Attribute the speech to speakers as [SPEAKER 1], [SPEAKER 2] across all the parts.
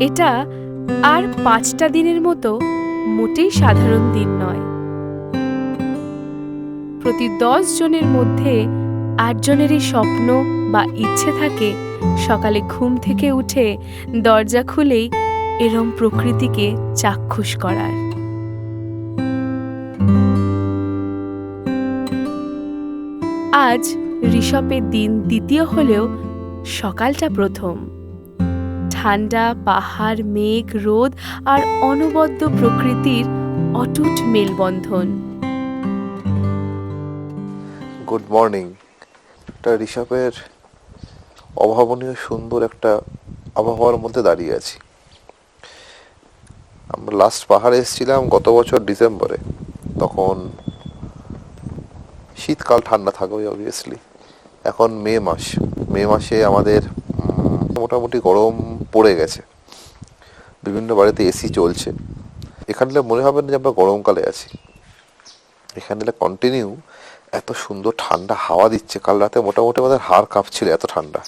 [SPEAKER 1] এটা আর 5টা দিনের মতো মোটেই সাধারণ দিন নয়। প্রতি 10 জনের মধ্যে 8 জনেরই স্বপ্ন বা ইচ্ছে থাকে সকালে ঘুম থেকে উঠে দরজা খুলেই এরম প্রকৃতিকে চাক্ষুষ করার। আজ ঋষভের দিন দ্বিতীয় হলেও সকালটা প্রথম। ঠান্ডা পাহাড়, মেঘ, রোদ আর অনবদ্য প্রকৃতির অটুট মেলবন্ধন।
[SPEAKER 2] Good morning. একটা ঋষভের অভাবনীয় সুন্দর একটা আবহাওয়ার মধ্যে দাঁড়িয়ে আছি। আমরা লাস্ট পাহাড়ে এসেছিলাম গত বছর ডিসেম্বরে। তখন শীতকাল, ঠান্ডা থাকবে অবভিয়াসলি। এখন মে মাসে আমাদের মোটামুটি গরম পড়ে গেছে। বিভিন্ন বাড়িতে এসি চলছে। এখানে মনে হবে না যে আমরা গরমকালে আছি। এখানে কন্টিনিউ এত সুন্দর ঠান্ডা হাওয়া দিচ্ছে। কাল রাতে মোটামুটি আমাদের হাড় কাঁপছিল, এত ঠান্ডা।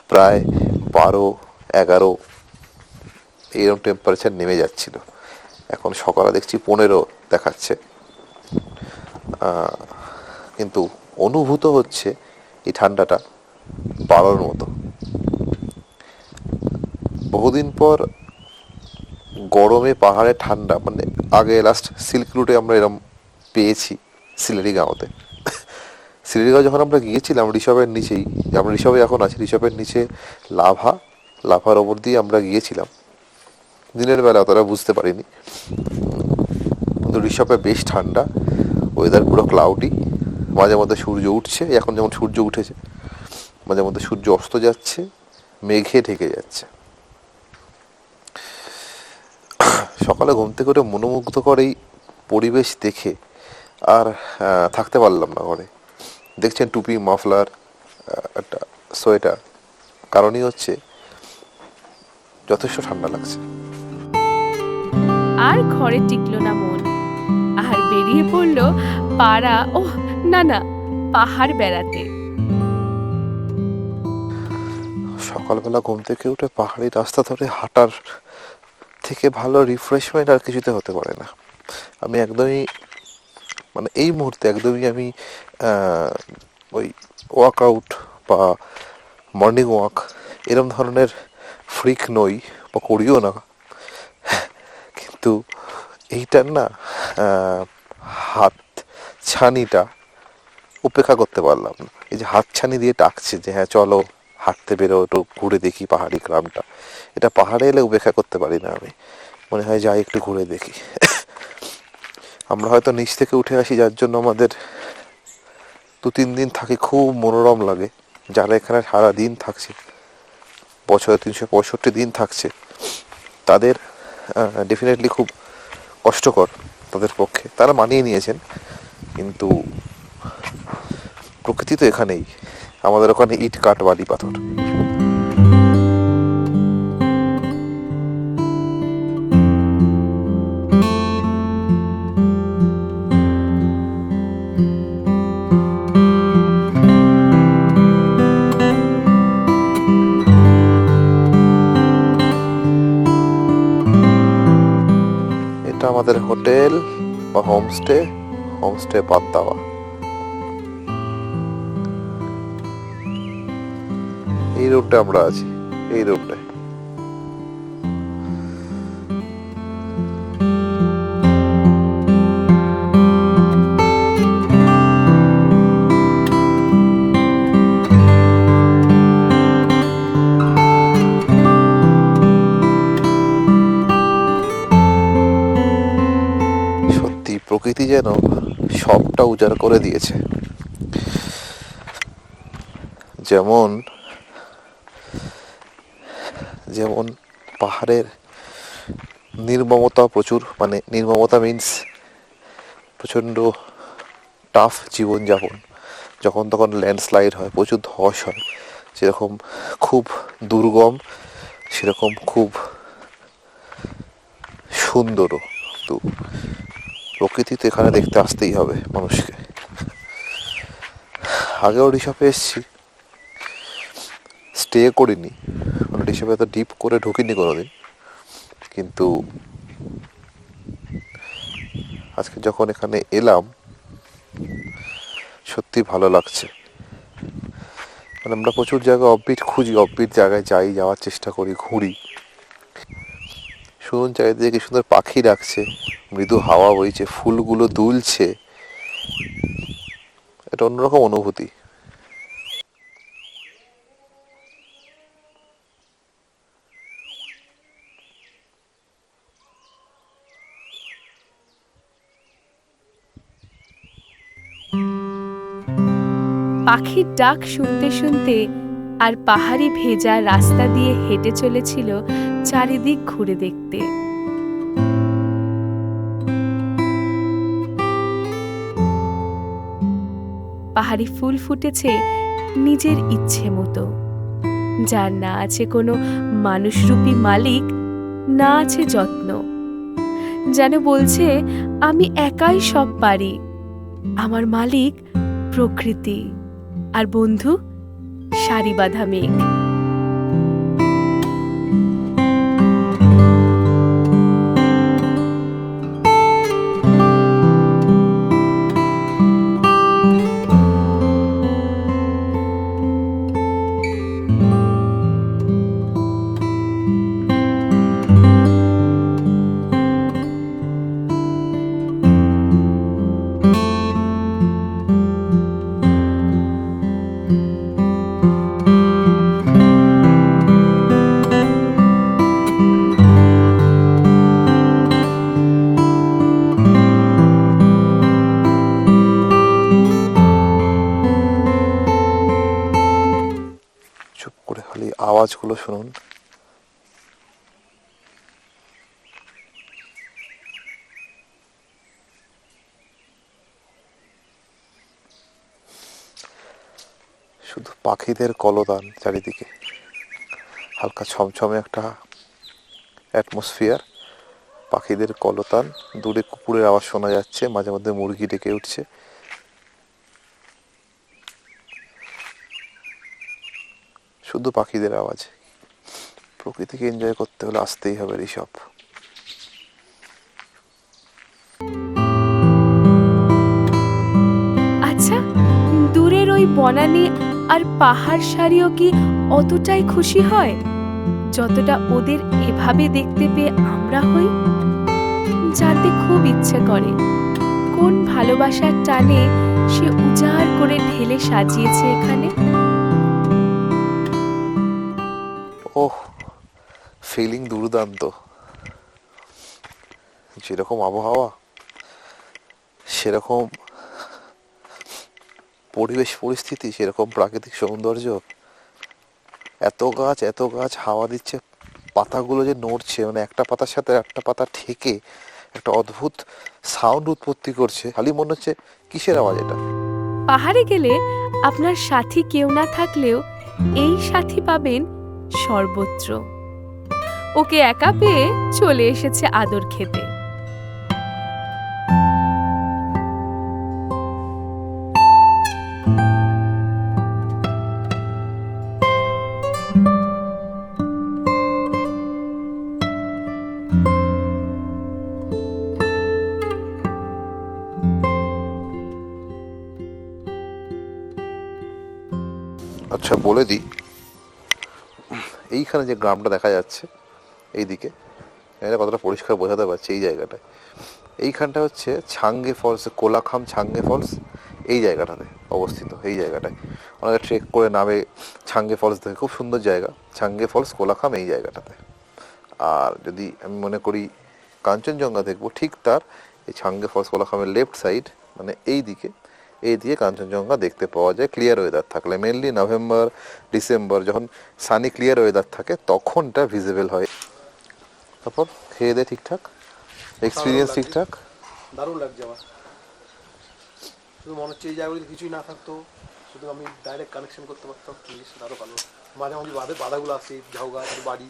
[SPEAKER 2] প্রায় 12-11 এইরকম টেম্পারেচার নেমে যাচ্ছিল। এখন সকালে দেখছি 15 দেখাচ্ছে। কিন্তু অনুভূত হচ্ছে এই ঠান্ডাটা 12-র মতো। বহুদিন পর গরমে পাহাড়ে ঠান্ডা, মানে আগে লাস্ট সিল্ক রুটে আমরা এরম পেয়েছি সিলেরিগাঁওতে। সিলেরিগাঁও যখন আমরা গিয়েছিলাম ঋষভের নিচেই, আমরা ঋষভে এখন আছি, ঋষভের নিচে লাভার ওপর দিয়ে আমরা গিয়েছিলাম। দিনের বেলা অতটা বুঝতে পারিনি, কিন্তু ঋষভে বেশ ঠান্ডা, ওয়েদার পুরো ক্লাউডি। মাঝে মধ্যে সূর্য উঠছে, এখন যেমন সূর্য উঠেছে, মাঝে মধ্যে সূর্য অস্ত যাচ্ছে, মেঘে ঢেকে যাচ্ছে। সকালে ঘুম থেকে উঠে মনোমুগ্ধকর এই পরিবেশ দেখে আর থাকতে পারলাম না ঘরে। দেখছেন টুপি, মাফলার, একটা সোয়েটার, কারণই হচ্ছে যথেষ্ট ঠান্ডা লাগছে।
[SPEAKER 1] আর ঘরে টিকল না মন, আর বেরিয়ে পড়ল পাহাড় বেড়াতে।
[SPEAKER 2] সকালবেলা ঘুম থেকে উঠে পাহাড়ি রাস্তা ধরে হাঁটার থেকে ভালো রিফ্রেশমেন্ট আর কিছুতে হতে পারে না। আমি একদমই, মানে এই মুহূর্তে একদমই আমি ওই ওয়ার্কআউট বা মর্নিং ওয়াক এরম ধরনের ফ্রিক নই বা করিও না, কিন্তু এইটার না হাত ছানিটা উপেক্ষা করতে পারলাম না। এই যে হাত ছানি দিয়ে ডাকছে যে হ্যাঁ চলো হাঁটতে বেরো, একটু ঘুরে দেখি পাহাড়ি গ্রামটা, এটা পাহাড়ে এলে উপেক্ষা করতে পারি না আমি। মনে হয় যাই একটু ঘুরে দেখি। আমরা হয়তো নিচ থেকে উঠে আসি, যার জন্য আমাদের 2-3 দিন থাকি, খুব মনোরম লাগে। যারা এখানে সারা দিন থাকছে, বছরে 365 দিন থাকছে, তাদের ডেফিনেটলি খুব কষ্টকর তাদের পক্ষে, তারা মানিয়ে নিয়েছেন। কিন্তু প্রকৃতি তো এখানেই, আমাদের ওখানে ইট কাঠ বালি পাথর। এটা আমাদের হোটেল বা হোমস্টে পান্তাওয়া। এই রোডটা আমরা আছি, এই রোডটায়। সত্যি প্রকৃতি যেন সবটা উজাড় করে দিয়েছে। যেমন যেমন পাহাড়ের নির্মমতা প্রচুর, মানে নির্মমতা মিন্স প্রচণ্ড টাফ জীবনযাপন, যখন তখন ল্যান্ডস্লাইড হয়, প্রচুর ধস হয়, যেরকম খুব দুর্গম সেরকম খুব সুন্দরও। তো প্রকৃতি তো এখানে দেখতে আসতেই হবে মানুষকে। আগেও ঋষভে এসেছি, স্টে করিনি, মানে হিসেবে তো ডিপ করে ঢুকিনি কোনোদিন, কিন্তু আজকে যখন এখানে এলাম সত্যি ভালো লাগছে। মানে আমরা প্রচুর জায়গায় অফবিট খুঁজি, অফবিট জায়গায় যাওয়ার চেষ্টা করি, ঘুরি, শুনুন চারিদিকে কি সুন্দর পাখি ডাকছে, মৃদু হাওয়া বইছে, ফুলগুলো দুলছে, এটা অন্যরকম অনুভূতি।
[SPEAKER 1] পাখির ডাক শুনতে শুনতে আর পাহাড়ি ভেজা রাস্তা দিয়ে হেঁটে চলেছিল চারিদিক ঘুরে দেখতে। পাহাড়ি ফুল ফুটেছে নিজের ইচ্ছে মতো, যার না আছে কোনো মানুষরূপী মালিক, না আছে যত্ন। যেন বলছে আমি একাই সব পারি, আমার মালিক প্রকৃতি, আর বন্ধু সারি বাঁধা মেঘ।
[SPEAKER 2] চুপ করে খালি আওয়াজগুলো শুনুন। শুধু পাখিদের কলতান চারিদিকে, হালকা ছমছমে একটা অ্যাটমসফিয়ার, পাখিদের কলতান, দূরে কুকুরের আওয়াজ শোনা যাচ্ছে, মাঝে মধ্যে মুরগি ডেকে উঠছে। শুধু পাখিদের আওয়াজ। প্রকৃতিকে এনজয় করতে হলে আসতেই হবে ঋষভ।
[SPEAKER 1] আচ্ছা, দূরের ওই বনানী আর পাহাড় সারিও কি অতটাই খুশি হয় যতটা ওদের এভাবে দেখতে পেয়ে আমরা হই? জানতে খুব ইচ্ছে করে কোন ভালোবাসার টানে সে উজাড় করে ঢেলে সাজিয়েছে এখানে।
[SPEAKER 2] ওহ, ফিলিং দুর্দান্ত। যেরকম আবহাওয়া সেরকম পরিবেশ পরিস্থিতি, সেরকম প্রাকৃতিক সৌন্দর্য, এত গাছ হাওয়া দিচ্ছে, পাতাগুলো যে নড়ছে, মানে একটা পাতার সাথে একটা পাতা ঠেকে একটা অদ্ভুত সাউন্ড উৎপত্তি করছে, খালি মনে হচ্ছে কিসের আওয়াজ এটা।
[SPEAKER 1] পাহাড়ে গেলে আপনার সাথী কেউ না থাকলেও এই সাথী পাবেন সর্বত্র। ওকে একা পেয়ে চলে এসেছে আদর খেতে।
[SPEAKER 2] আচ্ছা বলে দিই, এইখানে যে গ্রামটা দেখা যাচ্ছে এইদিকে, এটা কতটা পরিষ্কার বোঝাতে পারছি, এই জায়গাটায়, এইখানটা হচ্ছে ছাঙ্গে ফলস, কোলাখাম ছাঙ্গে ফলস এই জায়গাটাতে অবস্থিত। এই জায়গাটায় অনেকে ট্রেক করে নামে ছাঙ্গে ফলস দেখে, খুব সুন্দর জায়গা ছাঙ্গে ফলস, কোলাখাম এই জায়গাটাতে। আর যদি আমি মনে করি কাঞ্চনজঙ্ঘা দেখবো, ঠিক তার এই ছাঙ্গে ফলস কোলাখামের লেফট সাইড, মানে এই দিকে, এই দিকে কাঞ্চনজঙ্ঘা দেখতে পাওয়া যায় ক্লিয়ার ওয়েদার থাকলে। মেনলি নভেম্বর ডিসেম্বর যখন সানি ক্লিয়ার ওয়েদার থাকে তখনটা ভিজিবল হয়। তারপর খেয়ে দে ঠিকঠাক, এক্সপিরিয়েন্স ঠিকঠাক।
[SPEAKER 3] দারুণ লাগছে আমার, শুধু মনে হচ্ছে এই জায়গাগুলিতে কিছুই না থাকতো, শুধু আমি ডাইরেক্ট কানেকশন করতে পারতাম, জিনিসটা আরও ভালো। মাঝে মাঝে বাধাগুলো আসে, ঝাউ গাছ, বাড়ি।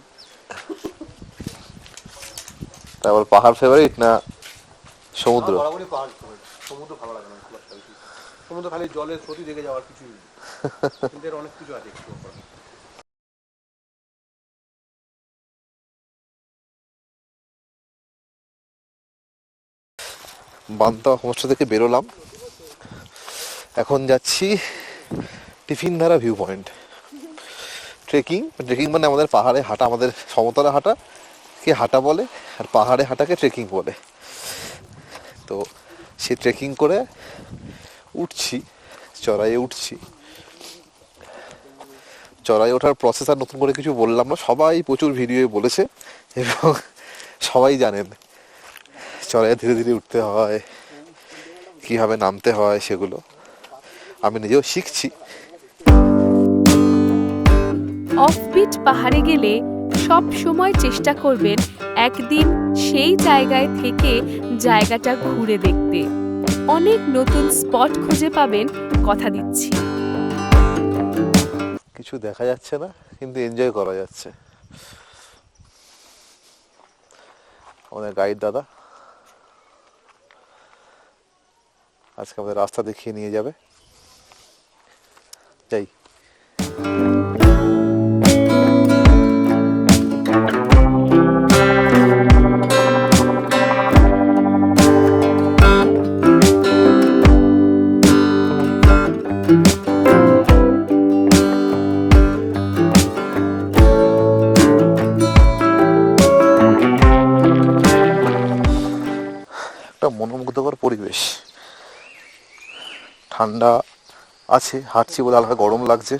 [SPEAKER 2] তারপর পাহাড় ফেভারিট না সমুদ্র?
[SPEAKER 3] বরাবরই পাহাড় ফেভারিট, সমুদ্র ভালো লাগে না খুব একটা বেশি। সমুদ্র খালি জলের স্রোতই দেখে যাওয়ার কিছুই নেই, কিন্তু এর অনেক কিছু আছে এক্সপ্লোর করা।
[SPEAKER 2] বান্দা হোমস্টে থেকে বেরোলাম, এখন যাচ্ছি টিফিন ধারা ভিউ পয়েন্ট। ট্রেকিং মানে আমাদের পাহাড়ে হাঁটা, আমাদের সমতলে হাঁটা কে হাঁটা বলে, আর পাহাড়ে হাঁটাকে ট্রেকিং বলে। তো সে ট্রেকিং করে উঠছি, চড়াইয়ে উঠছি। চড়াই ওঠার প্রসেস আর নতুন করে কিছু বললাম না, সবাই প্রচুর ভিডিওয়ে বলেছে এবং সবাই জানেন চড়াইয়ে ধীরে ধীরে উঠতে হয়, কীভাবে নামতে হয় সেগুলো আমি নিজেও শিখছি।
[SPEAKER 1] অফবিট পাহাড়ে গেলে সব সময় চেষ্টা করবেন একদিন সেই জায়গায় থেকে জায়গাটা ঘুরে দেখতে। অনেক নতুন স্পট খুঁজে পাবেন, কথা দিচ্ছি।
[SPEAKER 2] কিছু দেখা যাচ্ছে না কিন্তু এনজয় করা যাচ্ছে। আমাদের গাইড দাদা আজকে আমাদের রাস্তা দেখিয়ে নিয়ে যাবে। যাই। একটা মনোমুগ্ধকর পরিবেশ, ঠান্ডা আছে, হাঁটছি বলে হালকা গরম লাগছে,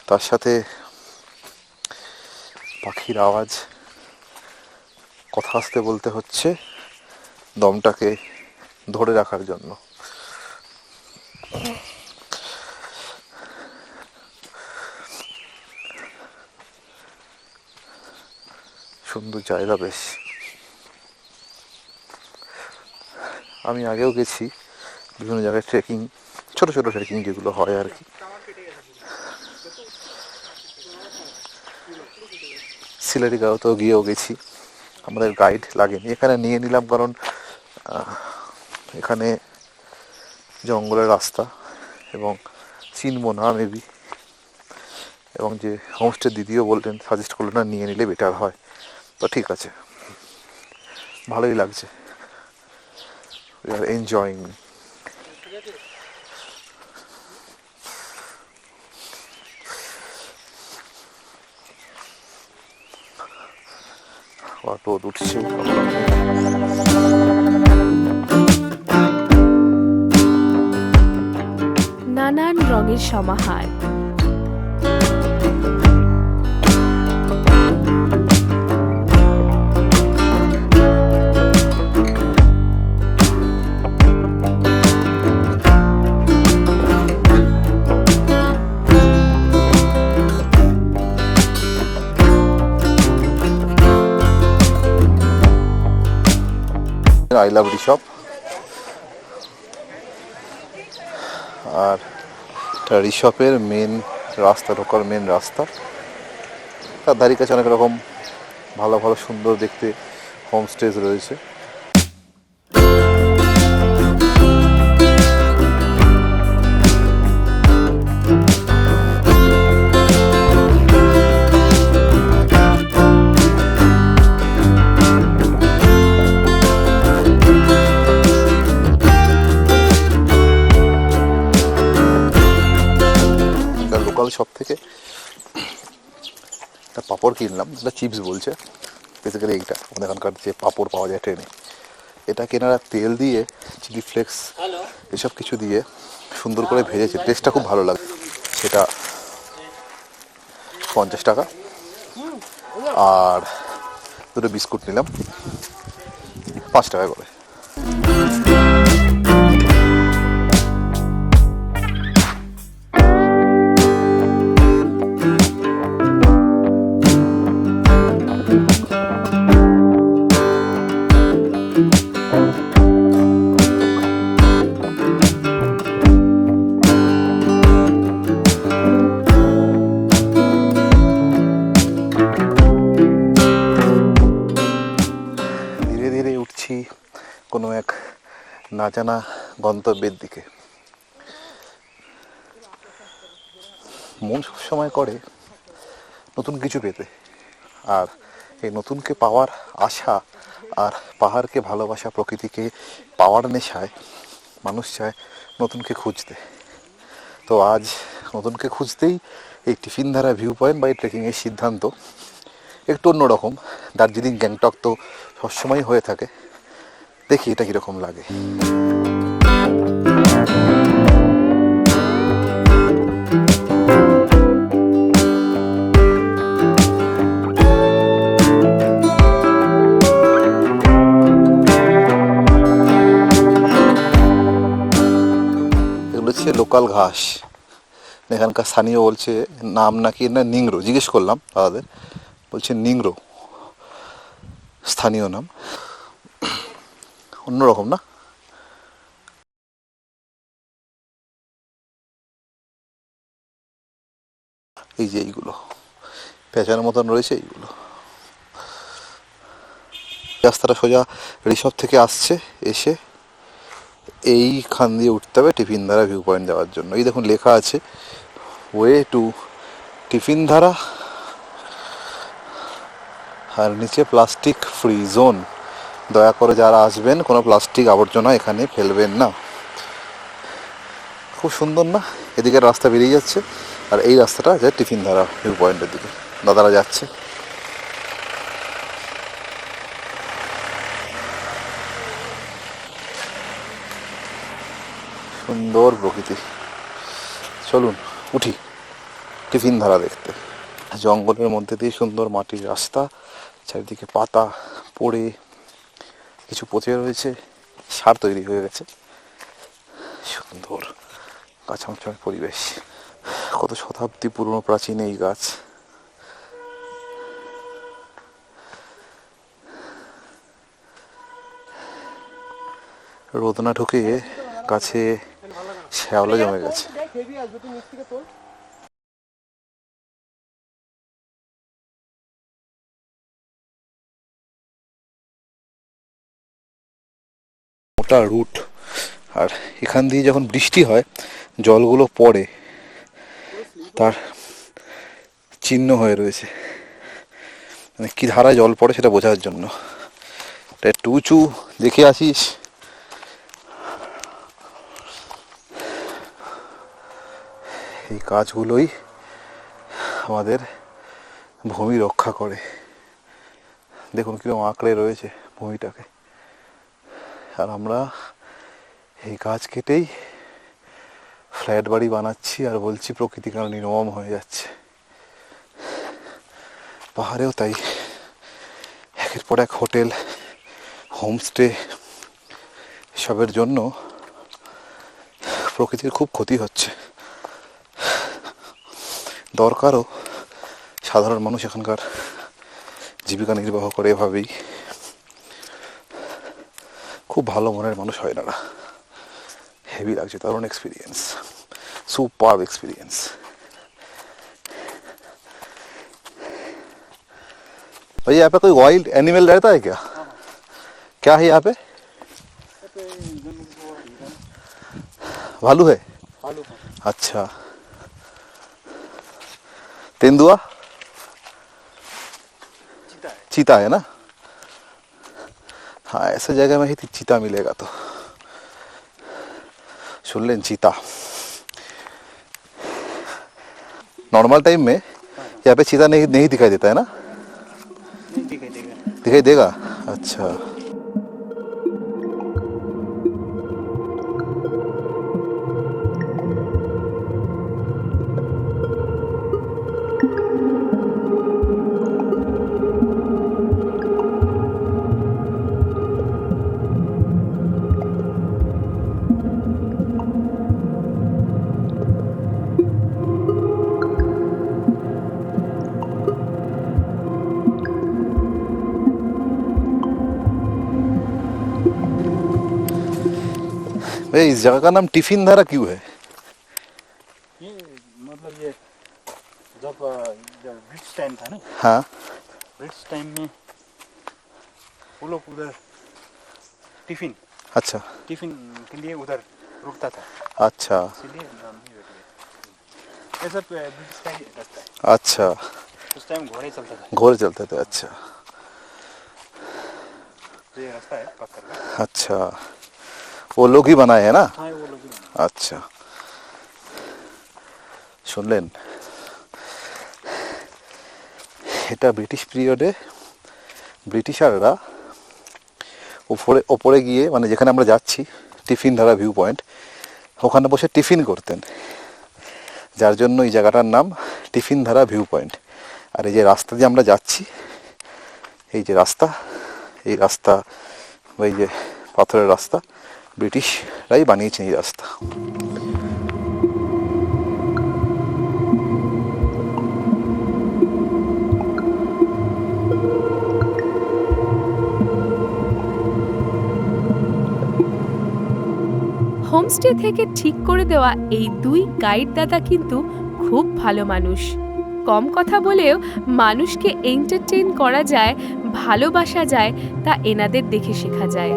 [SPEAKER 2] তার সাথে পাখির আওয়াজ, কথা আস্তে বলতে হচ্ছে দমটাকে ধরে রাখার জন্য। সুন্দর জায়গা বেশ। আমি আগেও গেছি বিভিন্ন জায়গায় ট্রেকিং, ছোট ছোট ট্রেকিং যেগুলো হয় আর কি। সিলারিগাঁওতেও গিয়েও গেছি, আমাদের গাইড লাগেনি, এখানে নিয়ে নিলাম কারণ এখানে জঙ্গলের রাস্তা এবং চিনবো না মেবি, এবং যে হোমস্টে দিদিও বললেন, সাজেস্ট করলেন না নিয়ে নিলে বেটার হয়। তো ঠিক আছে, ভালোই লাগছে। We are enjoying. রোদ উঠছে।
[SPEAKER 1] নানান রঙের সমাহার,
[SPEAKER 2] আই লাভ রিশপ, আর এটা রিশপের মেন রাস্তা, ঢোকার মেন রাস্তা। তার ধারে কাছে অনেক রকম ভালো ভালো সুন্দর দেখতে হোমস্টেজ রয়েছে। লোকাল শপ থেকে একটা পাঁপড় কিনলাম, এটা চিপস বলছে, বেসিক্যালি এইটা আমাদের এখানকার যে পাঁপড় পাওয়া যায় ট্রেনে, এটা কেনারা তেল দিয়ে চিলি ফ্লেক্স এসব কিছু দিয়ে সুন্দর করে ভেজেছে, টেস্টটা খুব ভালো লাগে। সেটা 50 টাকা। আর দুটো বিস্কুট নিলাম 5 টাকা করে। কোনো এক না জানা গন্তব্যের দিকে। মন সবসময় করে নতুন কিছু পেতে, আর এই নতুনকে পাওয়ার আশা আর পাহাড়কে ভালোবাসা, প্রকৃতিকে পাওয়ার নেশায় মানুষ চায় নতুনকে খুঁজতে। তো আজ নতুনকে খুঁজতেই এই টিফিনধারা ভিউ পয়েন্ট বা এই ট্রেকিংয়ের সিদ্ধান্ত একটু অন্যরকম। দার্জিলিং, গ্যাংটক তো সবসময় হয়ে থাকে, দেখি এটা কীরকম লাগে। এগুলো হচ্ছে লোকাল ঘাস। এখানকার স্থানীয় বলছে নাম নাকি না নিংড়ো, জিজ্ঞেস করলাম দাদাদের, বলছে নিংড়ো স্থানীয় নাম। অন্যরকম না? এই যে এইগুলো পেঁচানোর মতন রয়েছে, এইগুলো রাস্তাটা সোজা ঋষভ থেকে আসছে, এসে এইখান দিয়ে উঠতে হবে টিফিনধারা ভিউ পয়েন্ট যাওয়ার জন্য। এই দেখুন লেখা আছে ওয়ে টু টিফিনধারা, আর নিচে প্লাস্টিক ফ্রি জোন। দয়া করে যারা আসবেন কোনো প্লাস্টিক আবর্জনা এখানে ফেলবেন না। খুব সুন্দর না? এদিকে রাস্তা বেরিয়ে যাচ্ছে আর এই রাস্তাটা যায় টিফিনধারা ভিউ পয়েন্টের দিকে। দাদারা যাচ্ছে। সুন্দর প্রকৃতি। চলুন উঠি টিফিনধারা দেখতে। জঙ্গলের মধ্যে দিয়ে সুন্দর মাটির রাস্তা, চারিদিকে পাতা পড়ে কিছু পচে রয়েছে, সার তৈরি হয়ে গেছে। সুন্দর গাছামছার পরিবেশ। কত শতাব্দী পুরনো প্রাচীন এই গাছ। রোদ না ঢুকে গাছে শ্যাওলা জমে গেছে। মোটা রুট, আর এখান দিয়ে যখন বৃষ্টি হয় জলগুলো পড়ে, তার চিহ্ন হয়ে রয়েছে। মানে কি ধারায় জল পড়ে সেটা বোঝার জন্য। একটু উঁচু, দেখে আসিস। এই গাছগুলোই আমাদের ভূমি রক্ষা করে। দেখুন কিরকম আঁকড়ে রয়েছে ভূমিটাকে। আর আমরা এই গাছ কেটেই ফ্ল্যাট বাড়ি বানাচ্ছি আর বলছি প্রকৃতি কেন নির্মম হয়ে যাচ্ছে। পাহাড়েও তাই, একের পর এক হোটেল, হোমস্টে, এসবের জন্য প্রকৃতির খুব ক্ষতি হচ্ছে। দরকারও সাধারণ মানুষ এখানকার জীবিকা নির্বাহ করে এভাবেই। খুব ভালো মনের মানুষ হয় না। হেভি লাগছে, দারুণ एक्सपीरियंस, सुपर्ब एक्सपीरियंस। भैया यहाँ पे कोई वाइल्ड एनिमल रहता है क्या? क्या है यहाँ पे? भालू है? अच्छा। तेंदुआ? चीता है ना? हाँ, ऐसे जगह में ही चीता मिलेगा तो। सुन लें, चीता नॉर्मल टाइम में यहाँ पे चीता नहीं दिखाई देता है ना?
[SPEAKER 4] नहीं दिखाई देगा।
[SPEAKER 2] दिखाई देगा? अच्छा। भाई इस जगह का नाम टिफिनधारा क्यों है?
[SPEAKER 4] ये मतलब ये जब ब्रिटिश टाइम था ना,
[SPEAKER 2] हाँ।
[SPEAKER 4] ब्रिटिश टाइम में वो लोग उधर टिफिन
[SPEAKER 2] अच्छा
[SPEAKER 4] टिफिन के लिए उधर रुकता था,
[SPEAKER 2] अच्छा
[SPEAKER 4] इसलिए नाम ही रख दिया। ये सब ब्रिटिश का ही रास्ता है।
[SPEAKER 2] अच्छा।
[SPEAKER 4] उस टाइम घोड़े चलता था।
[SPEAKER 2] घोड़े चलते थे, अच्छा।
[SPEAKER 4] तो ये रास्ता है पत्थर का।
[SPEAKER 2] अच्छा, वो लोग ही बनाए हैं ना?
[SPEAKER 4] हाँ वो लोग ही बनाए।
[SPEAKER 2] আচ্ছা, শুনলেন, এটা ব্রিটিশ পিরিয়ডে ব্রিটিশাররা ওপরে ওপরে গিয়ে, মানে যেখানে আমরা যাচ্ছি টিফিন ধারা ভিউ পয়েন্ট, ওখানে বসে টিফিন করতেন, যার জন্য এই জায়গাটার নাম টিফিন ধারা ভিউ পয়েন্ট। আর এই যে রাস্তা দিয়ে আমরা যাচ্ছি, এই যে রাস্তা, এই রাস্তা, ওই যে পাথরের রাস্তা, ব্রিটিশরাই বানিয়েছেন এই রাস্তা।
[SPEAKER 1] হোমস্টে থেকে ঠিক করে দেওয়া এই দুই গাইড দাদা কিন্তু খুব ভালো মানুষ। কম কথা বলেও মানুষকে এন্টারটেইন করা যায়, ভালোবাসা যায়, তা এনাদের দেখে শেখা যায়।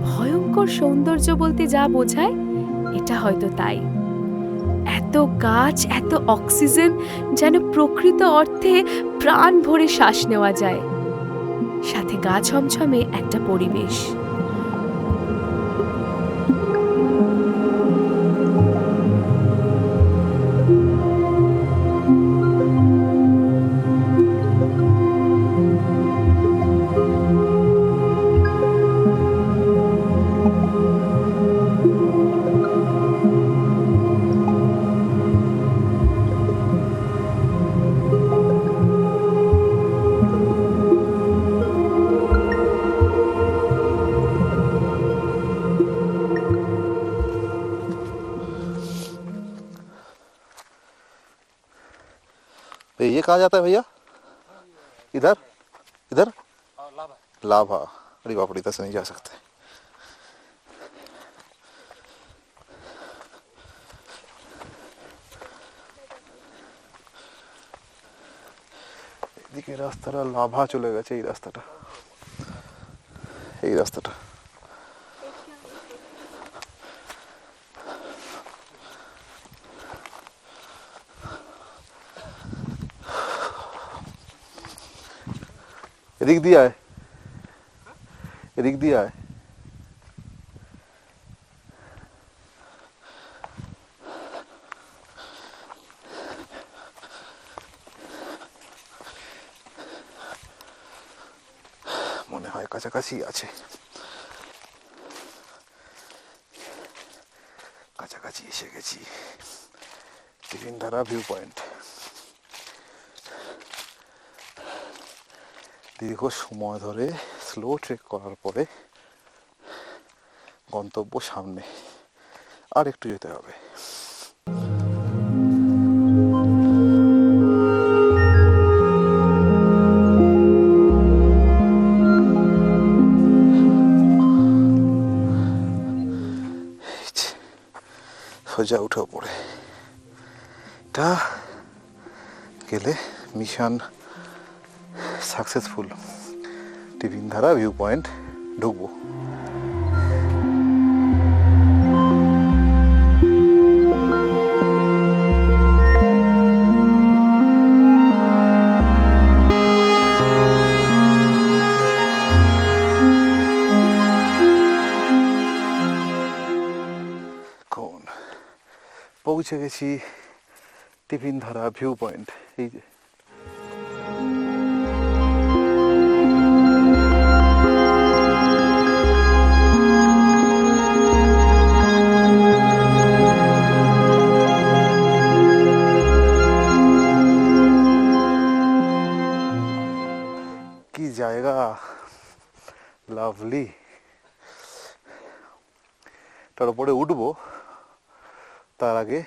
[SPEAKER 1] ভয়ঙ্কর সৌন্দর্য বলতে যা বোঝায়, এটা হয়তো তাই। এত গাছ, এত অক্সিজেন, যেন প্রকৃত অর্থে প্রাণ ভরে শ্বাস নেওয়া যায়। সাথে গা ছমছমে একটা পরিবেশ।
[SPEAKER 2] ये कहाँ जाता है भैया? इधर इधर लाभा। अरे बाप रे, इधर से नहीं जा सकते। এদিকে রাস্তাটা লাভা চলে গেছে, এই রাস্তাটা, এই রাস্তাটা। এদিক দিয়ে আয়, এদিক দিয়ে আয়। মনে হয় কাছাকাছি আছে, কাছাকাছি এসে গেছি। টিফিন ধারা ভিউ পয়েন্ট। দীর্ঘ সময় ধরে স্লো ট্রেক করার পরে গন্তব্য সামনে, আর একটু যেতে হবে। সোজা উঠে পড়ে এটা গেলে মিশন সাকসেসফুল। টিফিন ধারা ভিউ পয়েন্ট ঢুকবো। পৌঁছে গেছি টিফিন ধারা ভিউ পয়েন্ট। এই যে কি জায়গা, লাভলি। তার উপরে উঠবো, তার আগে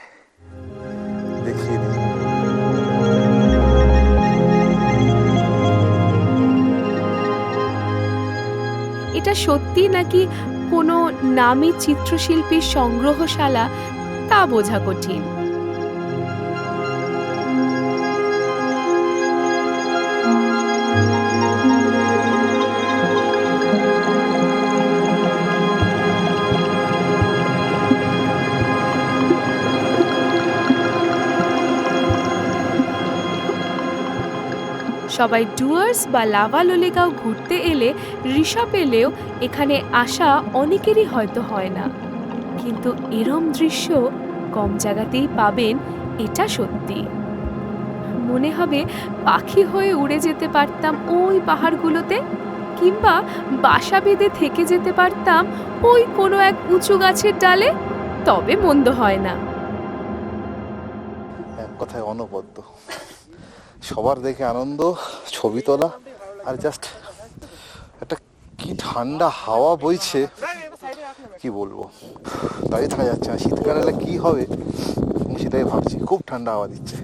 [SPEAKER 2] দেখিয়ে দিই।
[SPEAKER 1] এটা সত্যি নাকি কোনো নামী চিত্রশিল্পীর সংগ্রহশালা, তা বোঝা কঠিন। সবাই ডুয়ার্স বা লাভা লোলেগাঁও ঘুরতে এলে, ঋষভ এলেও এখানে আসা অনেকেরই হয়তো হয় না, কিন্তু এরম দৃশ্য কম জায়গাতেই পাবেন, এটা সত্যি। মনে হবে পাখি হয়ে উড়ে যেতে পারতাম ওই পাহাড়গুলোতে, কিংবা বাসা বেঁধে থেকে যেতে পারতাম ওই কোনো এক উঁচু গাছের ডালে, তবে মন্দ হয় না।
[SPEAKER 2] এক কথায় অনবদ্য। সবার দেখে আনন্দ, ছবি তোলা, আর জাস্ট একটা কি ঠান্ডা হাওয়া বইছে, কি বলবো, দাঁড়িয়ে থাকা যাচ্ছে না। শীতকালে এলে কি হবে আমি সেটাই ভাবছি। খুব ঠান্ডা হাওয়া দিচ্ছে।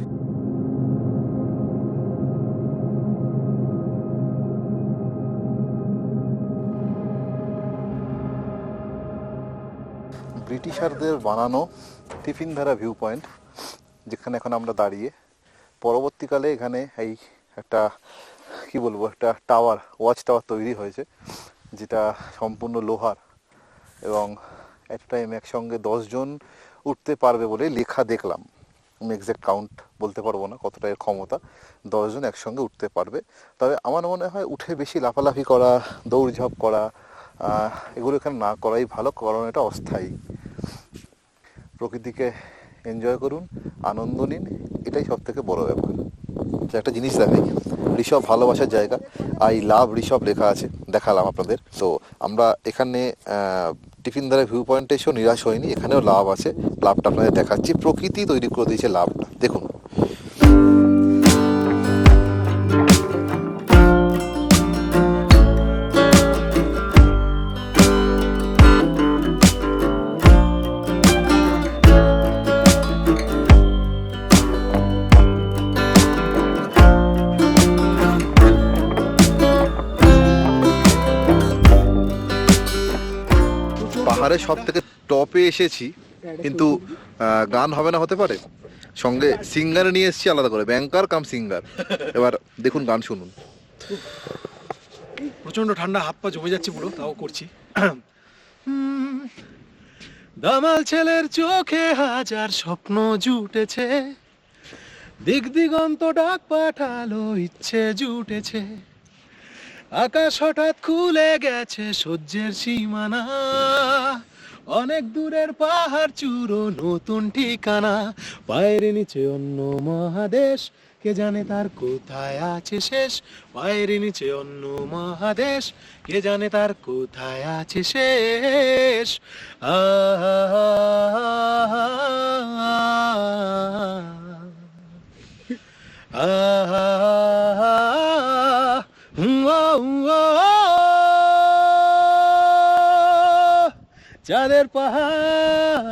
[SPEAKER 2] ব্রিটিশারদের বানানো টিফিনধারা ভিউ পয়েন্ট, যেখানে এখন আমরা দাঁড়িয়ে। পরবর্তীকালে এখানে এই একটা কি বলবো, একটা টাওয়ার, ওয়াচ টাওয়ার তৈরি হয়েছে, যেটা সম্পূর্ণ লোহার, এবং এক টাইম একসঙ্গে 10 জন উঠতে পারবে বলে লেখা দেখলাম। আমি এক্স্যাক্ট কাউন্ট বলতে পারবো না কতটা এর ক্ষমতা, 10 জন একসঙ্গে উঠতে পারবে। তবে আমার মনে হয় উঠে বেশি লাফালাফি করা, দৌড়ঝাঁপ করা, এগুলো এখানে না করাই ভালো, কারণ এটা অস্থায়ী। প্রকৃতিকে এনজয় করুন, আনন্দ নিন, এটাই সব থেকে বড় ব্যাপার। একটা জিনিস দেখাই, ঋষভ ভালোবাসার জায়গা, আই লাভ ঋষভ লেখা আছে, দেখালাম আপনাদের। তো আমরা এখানে টিফিনধারা ভিউ পয়েন্টে এসেও নিরাশ হয়নি, এখানেও লাভ আছে, লাভটা আপনাদের দেখাচ্ছি। প্রকৃতি তৈরি করে দিয়েছে লাভটা, দেখুন। পাহাড়ে সব থেকে টপে এসেছি, কিন্তু গান হবে না হতে পারে। সঙ্গে সিঙ্গার নিয়ে এসেছি আলাদা করে, ব্যাংকার কাম সিঙ্গার। এবার দেখুন, গান শুনুন।
[SPEAKER 3] প্রচন্ড ঠান্ডা, হাত পা জমে যাচ্ছে পুরো, তাও করছি। দামাল ছেলের চোখে হাজার স্বপ্ন জুটেছে, দিক দিগন্ত ডাক পাঠালো, ইচ্ছে জুটেছে। আকাশ হঠাৎ খুলে গেছে, সহ্যের সীমানা, অনেক দূরের পাহাড় চূড়ো, নতুন ঠিকানা। পায়ের নিচে অন্য মহাদেশ, কে জানে তার কোথায় আছে শেষ। পায়ের নিচে অন্য মহাদেশ, কে জানে তার কোথায় আছে শেষ। আ চাঁদের পাহাড়,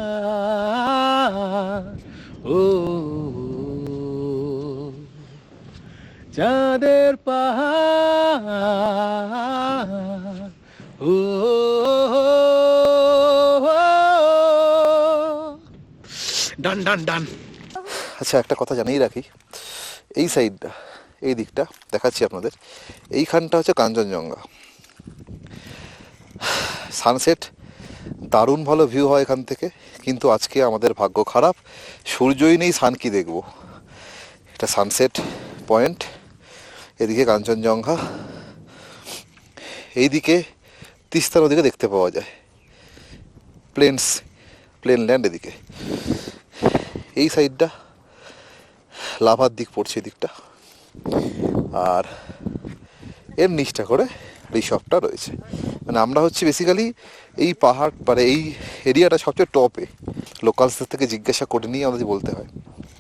[SPEAKER 3] ও চাঁদের পাহাড়, ও ডান ডান ডান।
[SPEAKER 2] আচ্ছা, একটা কথা জানিয়ে রাখি, এই সাইডটা, এই দিকটা দেখাচ্ছি আপনাদের, এইখানটা হচ্ছে কাঞ্চনজঙ্ঘা। সানসেট দারুণ ভালো ভিউ হয় এখান থেকে, কিন্তু আজকে আমাদের ভাগ্য খারাপ, সূর্যই নেই, সান কি দেখবো। এটা সানসেট পয়েন্ট, এদিকে কাঞ্চনজঙ্ঘা, এইদিকে তিস্তা নদীকে দেখতে পাওয়া যায়, প্লেন ল্যান্ড এদিকে। এই সাইডটা লাভার দিক পড়ছে, এদিকটা, আর এর নিচটা করে রিসর্টটা রয়েছে। মানে আমরা হচ্ছে বেসিক্যালি এই পাহাড়, মানে এই এরিয়াটা সবচেয়ে টপে। লোকালসদের থেকে জিজ্ঞাসা করে নিয়ে আমাদের বলতে হয়,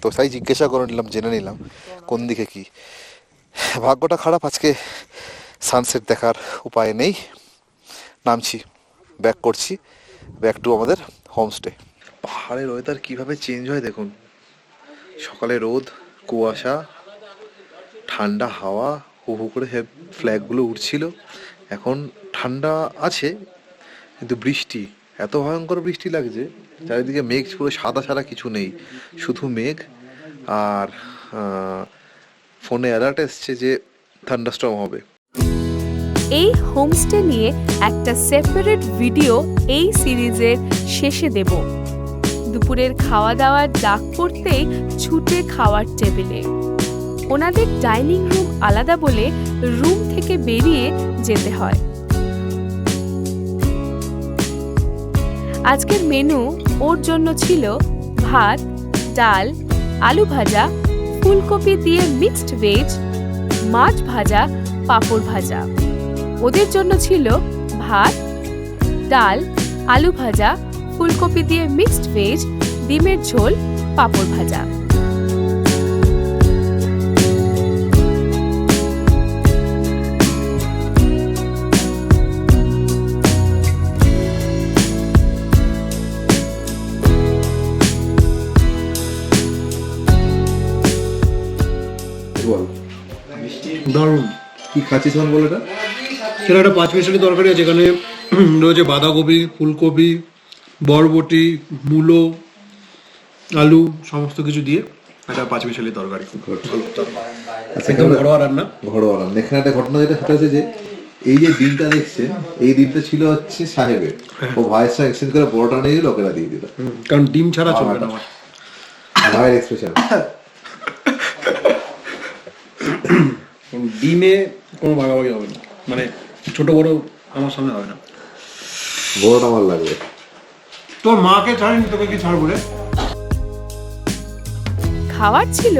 [SPEAKER 2] তো তাই জিজ্ঞাসা করে নিলাম, জেনে নিলাম কোন দিকে কি। ভাগ্যটা খারাপ, আজকে সানসেট দেখার উপায় নেই। নামছি, ব্যাক করছি, ব্যাক টু আমাদের হোমস্টে। পাহাড়ের ওয়েদার কীভাবে চেঞ্জ হয় দেখুন। সকালে রোদ, কুয়াশা, ঠান্ডা হাওয়া, হু হু করে ফ্ল্যাগগুলো উঠছিল। এখন ঠান্ডা আছে, কিন্তু বৃষ্টি এত ভয়ঙ্কর বৃষ্টি লাগছে, চারিদিকে মেঘ, পুরো সাদা সাদা, কিছু নেই, শুধু মেঘ। আর ফোনে অ্যালার্ট এসছে যে থান্ডারস্টর্ম হবে।
[SPEAKER 1] এই হোমস্টে নিয়ে একটা সেপারেট ভিডিও এই সিরিজের শেষে দেব। দুপুরের খাওয়া দাওয়ার ডাক পড়তেই ছুটে খাওয়ার টেবিলে। ওনাদের ডাইনিং রুম আলাদা বলে রুম থেকে বেরিয়ে যেতে হয়। আজকের মেনু ওর জন্য ছিল ভাত, ডাল, আলু ভাজা, ফুলকপি দিয়ে মিক্সড ভেজ, মাছ ভাজা, পাঁপড় ভাজা। ওদের জন্য ছিল ভাত, ডাল, আলু ভাজা, ফুলকপি দিয়ে মিক্সড ভেজ, ডিমের ঝোল, পাঁপড় ভাজা।
[SPEAKER 2] বল,
[SPEAKER 3] দারুণ।
[SPEAKER 2] কি খাচ্ছিস তখন বল? এটা
[SPEAKER 3] সেটা একটা 5 মিশালি তরকারি আছে, এখানে রয়েছে বাঁধাকপি, ফুলকপি, বরবটি, মূলো, আলু, সমস্ত কিছু দিয়ে একটা 5 মিশালি তরকারি।
[SPEAKER 2] আচ্ছা,
[SPEAKER 3] একদম ঘরোয়া রান্না।
[SPEAKER 2] ঘরোয়া রান্না। এখানে একটা ঘটনা যেটা সেটা হচ্ছে যে এই যে ডিমটা দেখছে, এই ডিমটা ছিল হচ্ছে সাহেবের। ও ভাইয়ের সঙ্গে এক্সচেঞ্জ করে বড়টা নিয়ে দিল, লোকেরা দিয়ে দিল।
[SPEAKER 3] কারণ ডিম ছাড়া চলবে না আমার।
[SPEAKER 2] ভাইয়ের এক্সপ্রেশন।
[SPEAKER 3] ডিমে কোনো ভাগাভাগি হবে না, মানে ছোট বড় আমার সামনে হবে না।
[SPEAKER 2] বড়টা আমার লাগবে।
[SPEAKER 3] তোর মাকে ছাড়েনি, তোকে কি ছাড়বো রে?
[SPEAKER 1] খাবার ছিল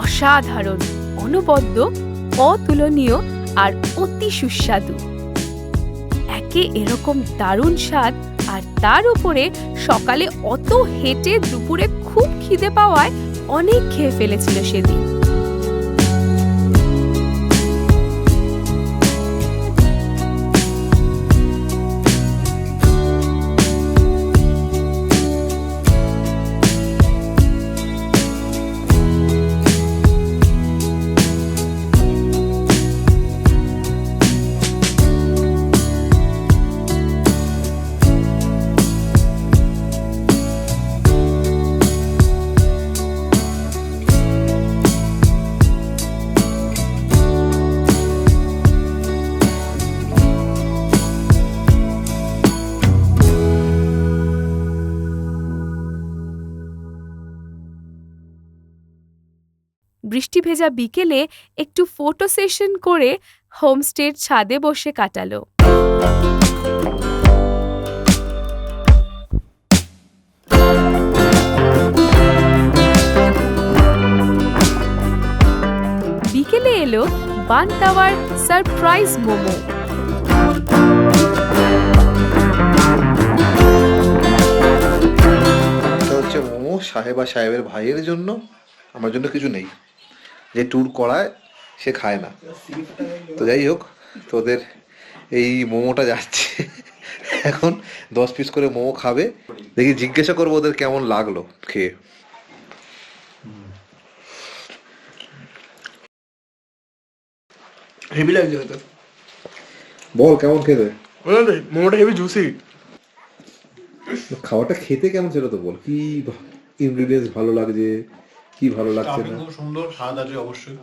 [SPEAKER 1] অসাধারণ, অনবদ্য, অতুলনীয় আর অতি সুস্বাদু। একে এরকম দারুণ স্বাদ, আর তার উপরে সকালে অত হেঁটে দুপুরে খুব খিদে পাওয়ায় অনেক খেয়ে ফেলেছিল সেদিন। বৃষ্টি ভেজা বিকেলে একটু ফটো সেশন করে হোমস্টের ছাদে বসে কাটালো। বিকেলে এলো বানতাওয়ার সারপ্রাইজ মোমো।
[SPEAKER 2] হচ্ছে মোমো সাহেব আর সাহেবের ভাইয়ের জন্য, আমার জন্য কিছু নেই। যে ট্যুর করায় সে খায় না। তো যাই হোক, তোদের এই মোমোটা যাচ্ছে। এখন 10 পিস করে মোমো খাবে। দেখি, জিজ্ঞাসা করবো ওদের কেমন লাগলো খেয়ে।
[SPEAKER 3] হেভি লাগছে হয়তো।
[SPEAKER 2] বল কেমন খেতে?
[SPEAKER 3] মোমোটা হেভি জুসি।
[SPEAKER 2] খাবারটা খেতে কেমন ছিল তো বল, কি ইনগ্রিডিয়েন্টস ভালো লাগছে, কি ভালো লাগছে না?
[SPEAKER 3] খুব সুন্দর স্বাদ আছে অবশ্যই।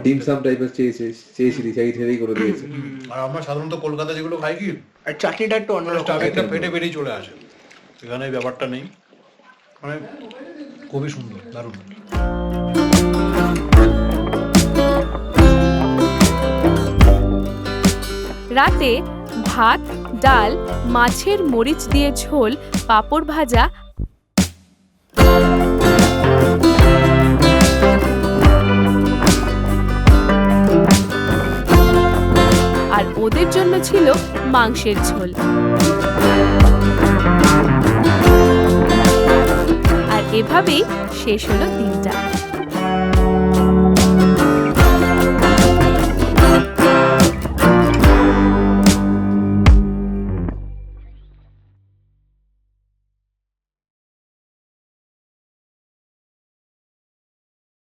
[SPEAKER 2] ডিম সাম টাইপের চেয়েছিলি, সেই করে দিয়েছে।
[SPEAKER 3] আর আমরা সাধারণত কলকাতা যেগুলো খাই কি,
[SPEAKER 4] আর চাটনিটা একটু অন্য
[SPEAKER 3] স্টার্টিংটা পেটে পেটেই চলে আসে, এখানে এই ব্যাপারটা নেই। মানে খুবই সুন্দর, দারুণ।
[SPEAKER 1] রাতে ভাত, ডাল, মাছের মরিচ দিয়ে ঝোল, পাঁপড় ভাজা আর ওদের জন্য ছিল মাংসের ঝোল। আর এভাবেই শেষ হলো দিনটা।